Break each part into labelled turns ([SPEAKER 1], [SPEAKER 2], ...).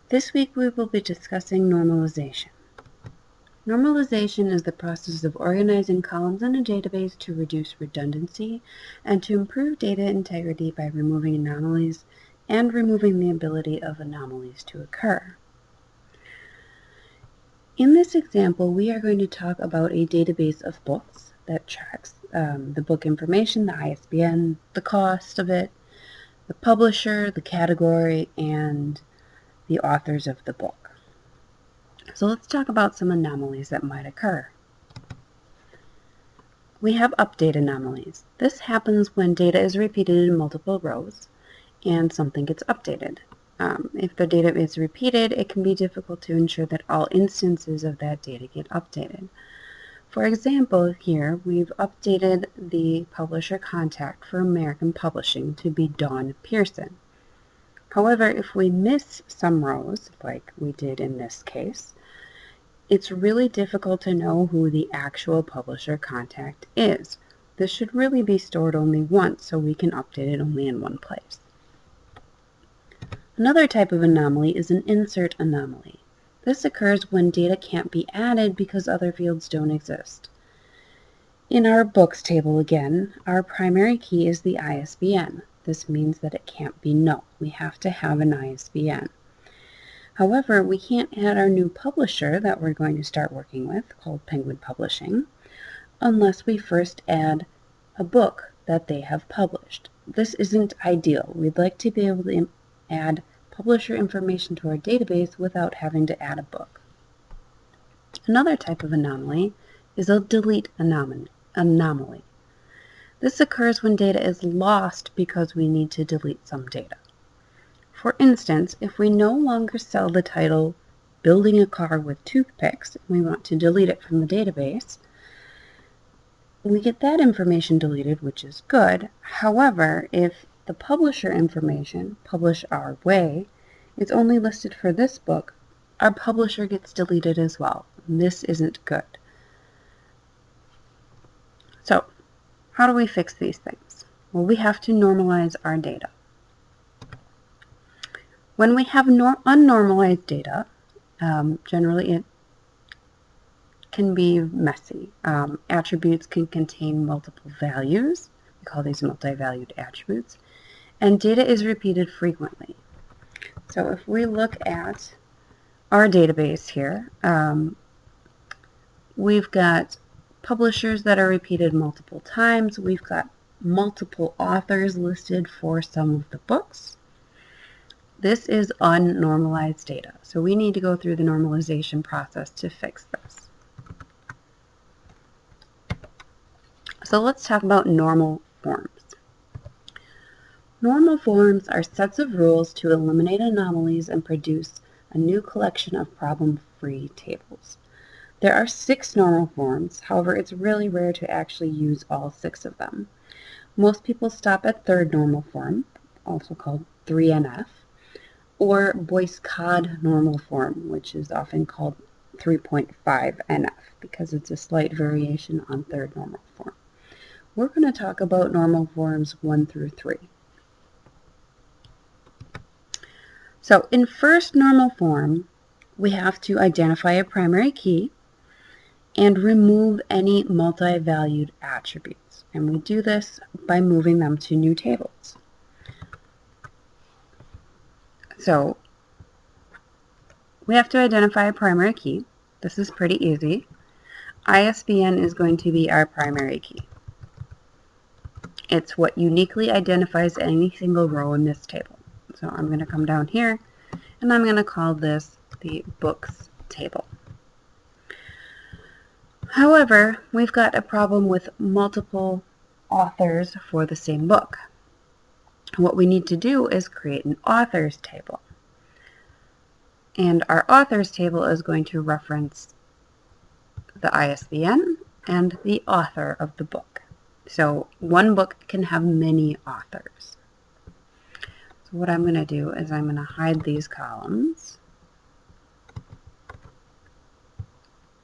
[SPEAKER 1] This week we will be discussing normalization. Normalization is the process of organizing columns in a database to reduce redundancy and to improve data integrity by removing anomalies and removing the ability of anomalies to occur. In this example, we are going to talk about a database of books that tracks the book information, the ISBN, the cost of it, the publisher, the category, and the authors of the book. So let's talk about some anomalies that might occur. We have update anomalies. This happens when data is repeated in multiple rows and something gets updated. If the data is repeated, it can be difficult to ensure that all instances of that data get updated. For example, here we've updated the publisher contact for American Publishing to be Dawn Pearson. However, if we miss some rows, like we did in this case, it's really difficult to know who the actual publisher contact is. This should really be stored only once so we can update it only in one place. Another type of anomaly is an insert anomaly. This occurs when data can't be added because other fields don't exist. In our books table again, our primary key is the ISBN. This means that it can't be null. We have to have an ISBN. However, we can't add our new publisher that we're going to start working with, called Penguin Publishing, unless we first add a book that they have published. This isn't ideal. We'd like to be able to add publisher information to our database without having to add a book. Another type of anomaly is a delete anomaly. This occurs when data is lost because we need to delete some data. For instance, if we no longer sell the title Building a Car with Toothpicks and we want to delete it from the database, we get that information deleted, which is good. However, if the publisher information, Publish Our Way, is only listed for this book, our publisher gets deleted as well. And this isn't good. So, how do we fix these things? Well, we have to normalize our data. When we have unnormalized data, generally it can be messy. Attributes can contain multiple values. We call these multi-valued attributes. And data is repeated frequently. So if we look at our database here, we've got publishers that are repeated multiple times. We've got multiple authors listed for some of the books. This is unnormalized data, so we need to go through the normalization process to fix this. So let's talk about normal forms. Normal forms are sets of rules to eliminate anomalies and produce a new collection of problem-free tables. There are 6 normal forms, however, it's really rare to actually use all 6 of them. Most people stop at third normal form, also called 3NF, or Boyce-Codd normal form, which is often called 3.5 NF because it's a slight variation on third normal form. We're going to talk about normal forms 1 through 3. So in first normal form, we have to identify a primary key and remove any multi-valued attributes. And we do this by moving them to new tables. So we have to identify a primary key. This is pretty easy. ISBN is going to be our primary key. It's what uniquely identifies any single row in this table. So I'm going to come down here and I'm going to call this the books table. However, we've got a problem with multiple authors for the same book. What we need to do is create an authors table. And our authors table is going to reference the ISBN and the author of the book. So one book can have many authors. So what I'm going to do is I'm going to hide these columns.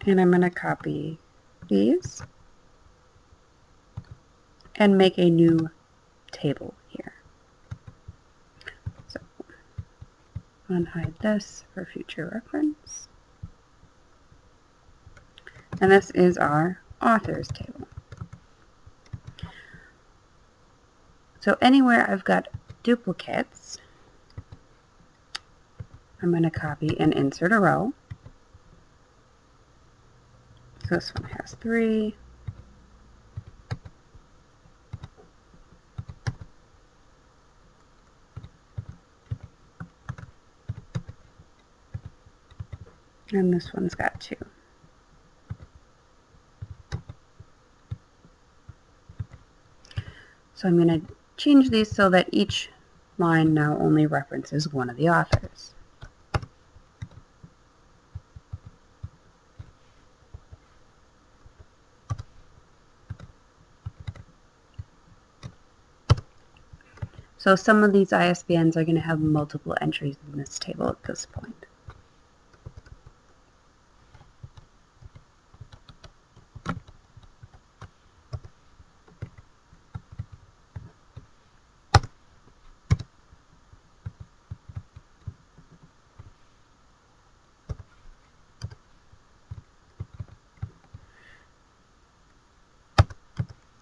[SPEAKER 1] And I'm going to copy these and make a new table here. So unhide this for future reference. And this is our authors table. So anywhere I've got duplicates, I'm going to copy and insert a row. So this one has 3. And this one's got 2. So I'm going to change these so that each line now only references one of the authors. So some of these ISBNs are going to have multiple entries in this table at this point.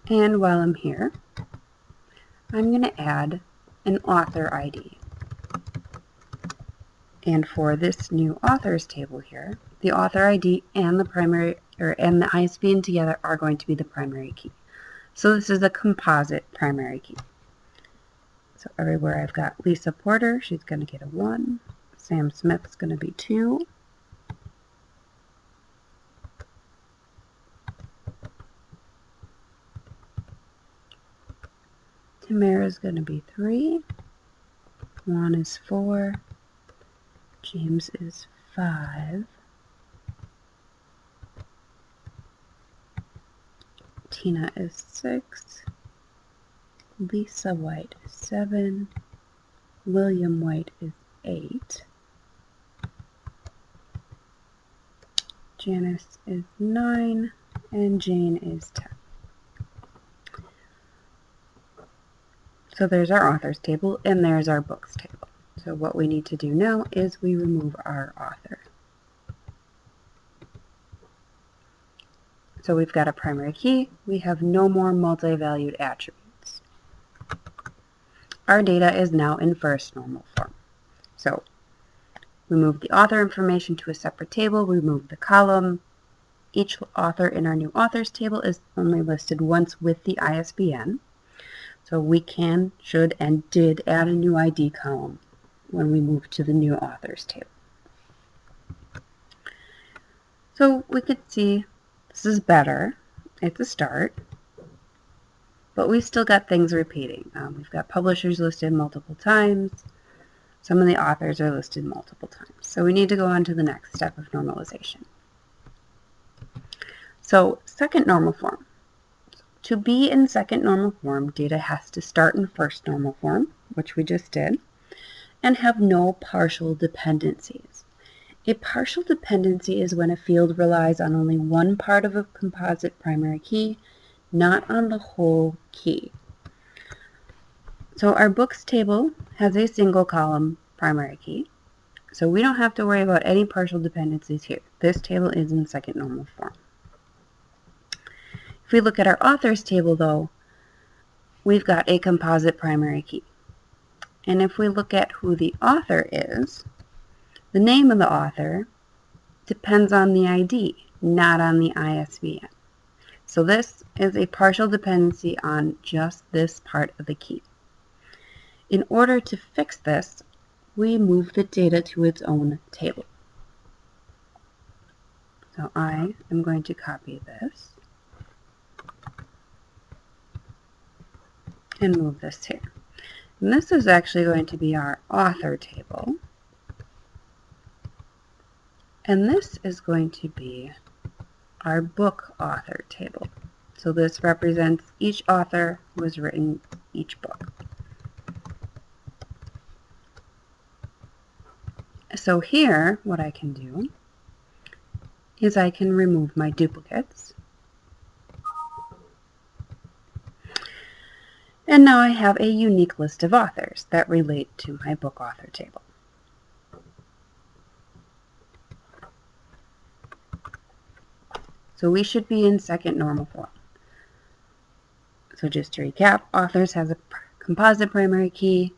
[SPEAKER 1] And while I'm here, I'm going to add an author ID. And for this new authors table here, the author ID and the primary and the ISBN together are going to be the primary key. So this is a composite primary key. So everywhere I've got Lisa Porter, she's going to get a 1. Sam Smith's going to be 2. Tamara's going to be 3. Juan is 4. James is 5. Tina is 6. Lisa White is 7. William White is 8. Janice is 9. And Jane is 10. So there's our authors table, and there's our books table. So what we need to do now is we remove our author. So we've got a primary key. We have no more multi-valued attributes. Our data is now in first normal form. So we move the author information to a separate table. We move the column. Each author in our new authors table is only listed once with the ISBN. So we can, should, and did add a new ID column when we move to the new authors table. So we could see this is better. It's a start. But we've still got things repeating. We've got publishers listed multiple times. Some of the authors are listed multiple times. So we need to go on to the next step of normalization. So second normal form. To be in second normal form, data has to start in first normal form, which we just did, and have no partial dependencies. A partial dependency is when a field relies on only one part of a composite primary key, not on the whole key. So our books table has a single column primary key, so we don't have to worry about any partial dependencies here. This table is in second normal form. If we look at our authors table, though, we've got a composite primary key. And if we look at who the author is, the name of the author depends on the ID, not on the ISBN. So this is a partial dependency on just this part of the key. In order to fix this, we move the data to its own table. So I am going to copy this and move this here. And this is actually going to be our author table. And this is going to be our book author table. So this represents each author who has written each book. So here, what I can do is I can remove my duplicates. And now I have a unique list of authors that relate to my book author table. So we should be in second normal form. So just to recap, authors has a composite primary key.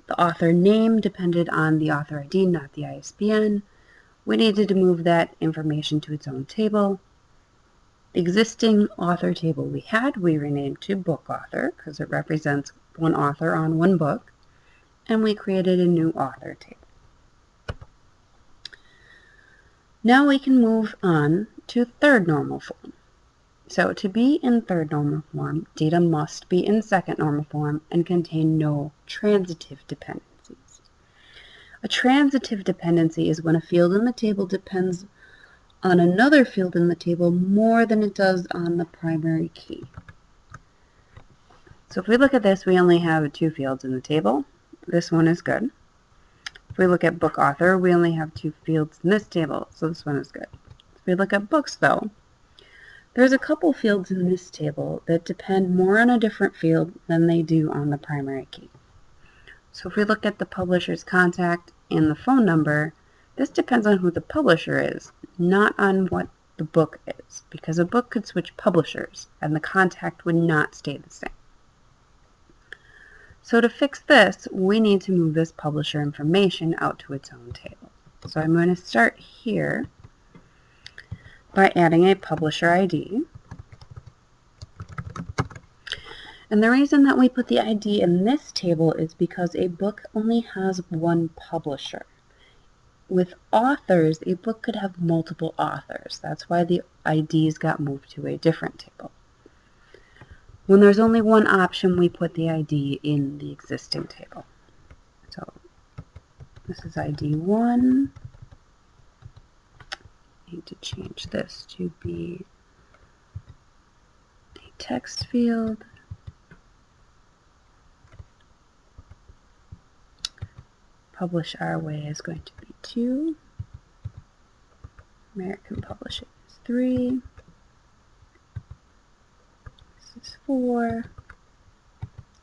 [SPEAKER 1] The author name depended on the author ID, not the ISBN. We needed to move that information to its own table. The existing author table we renamed to book author because it represents one author on one book, and we created a new author table. Now we can move on to third normal form. So to be in third normal form, data must be in second normal form and contain no transitive dependencies. A transitive dependency is when a field in the table depends on another field in the table more than it does on the primary key. So if we look at this, we only have 2 fields in the table. This one is good. If we look at book author, we only have 2 fields in this table, so this one is good. If we look at books, though, there's a couple fields in this table that depend more on a different field than they do on the primary key. So if we look at the publisher's contact and the phone number, this depends on who the publisher is, not on what the book is, because a book could switch publishers and the contact would not stay the same. So to fix this, we need to move this publisher information out to its own table. So I'm going to start here by adding a publisher ID. And the reason that we put the ID in this table is because a book only has one publisher. With authors, a book could have multiple authors. That's why the IDs got moved to a different table. When there's only one option, we put the ID in the existing table. So this is ID 1. I need to change this to be a text field. Publish Our Way is going to be 2. American Publishing is 3. This is 4.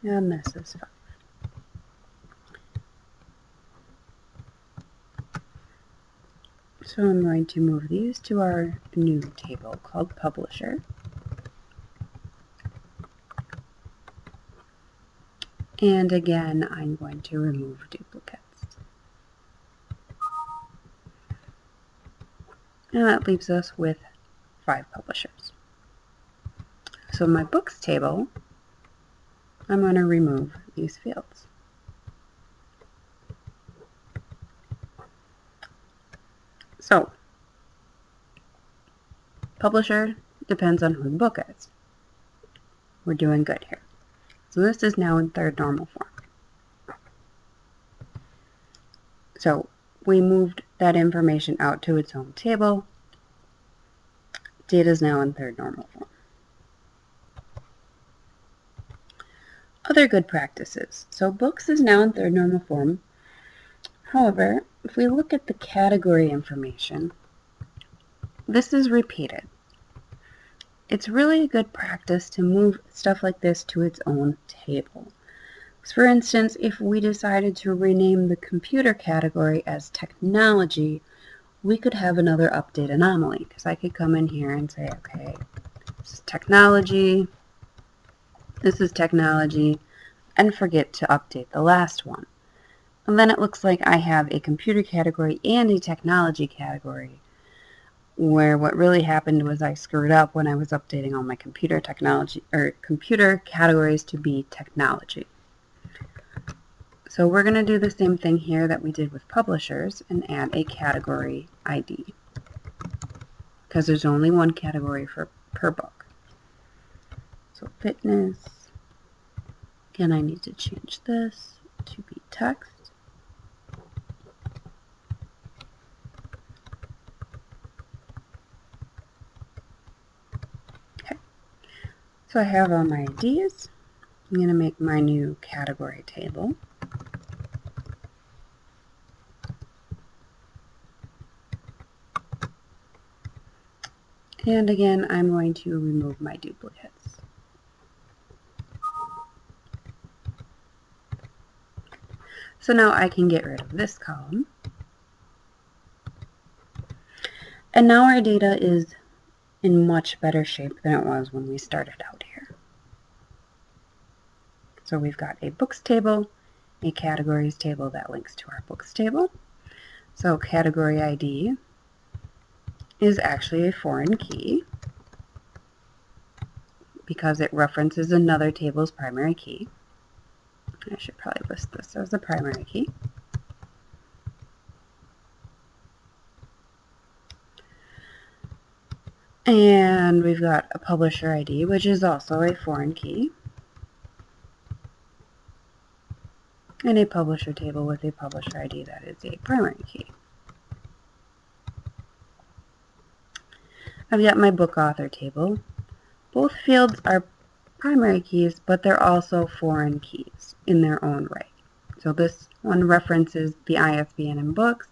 [SPEAKER 1] And this is 5. So I'm going to move these to our new table called Publisher. And again, I'm going to remove duplicates. And that leaves us with 5 publishers. So in my books table, I'm going to remove these fields. So, publisher depends on who the book is. We're doing good here. So this is now in third normal form. So we moved that information out to its own table. Data is now in third normal form. Other good practices. So books is now in third normal form. However, if we look at the category information, this is repeated. It's really a good practice to move stuff like this to its own table. For instance, if we decided to rename the computer category as technology, we could have another update anomaly, because I could come in here and say, okay, this is technology, and forget to update the last one. And then it looks like I have a computer category and a technology category, where what really happened was I screwed up when I was updating all my computer categories to be technology. So we're going to do the same thing here that we did with publishers and add a category ID, because there's only one category per book. So fitness, again I need to change this to be text. Okay, so I have all my IDs. I'm going to make my new category table. And again, I'm going to remove my duplicates. So now I can get rid of this column. And now our data is in much better shape than it was when we started out here. So we've got a books table, a categories table that links to our books table. So category ID is actually a foreign key because it references another table's primary key. I should probably list this as a primary key. And we've got a publisher ID, which is also a foreign key. And a publisher table with a publisher ID that is a primary key. I've got my book author table. Both fields are primary keys, but they're also foreign keys in their own right. So this one references the ISBN in books.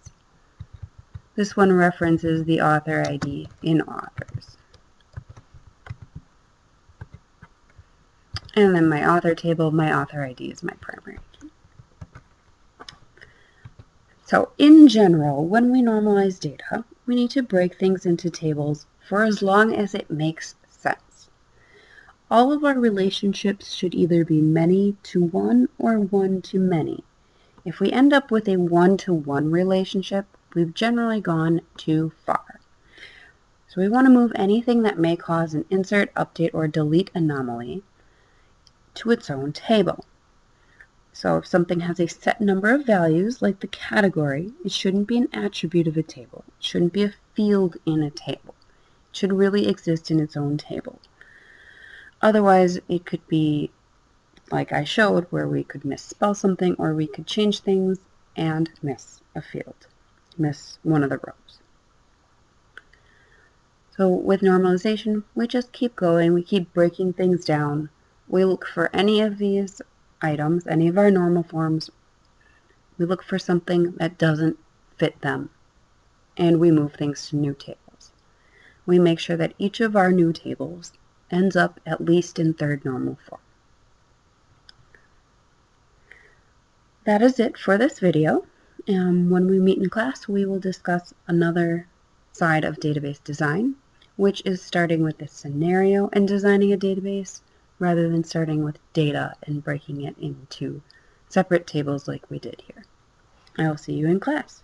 [SPEAKER 1] This one references the author ID in authors. And then my author table, my author ID is my primary key. So in general, when we normalize data, we need to break things into tables for as long as it makes sense. All of our relationships should either be many to one or one to many. If we end up with a one-to-one relationship, we've generally gone too far. So we want to move anything that may cause an insert, update, or delete anomaly to its own table. So if something has a set number of values, like the category, it shouldn't be an attribute of a table. It shouldn't be a field in a table. It should really exist in its own table. Otherwise, it could be, like I showed, where we could misspell something or we could change things and miss a field, miss one of the rows. So with normalization, we just keep going. We keep breaking things down. We look for any of these items, any of our normal forms. We look for something that doesn't fit them, and we move things to new tables. We make sure that each of our new tables ends up at least in third normal form. That is it for this video. When we meet in class, we will discuss another side of database design, which is starting with the scenario and designing a database rather than starting with data and breaking it into separate tables like we did here. I will see you in class.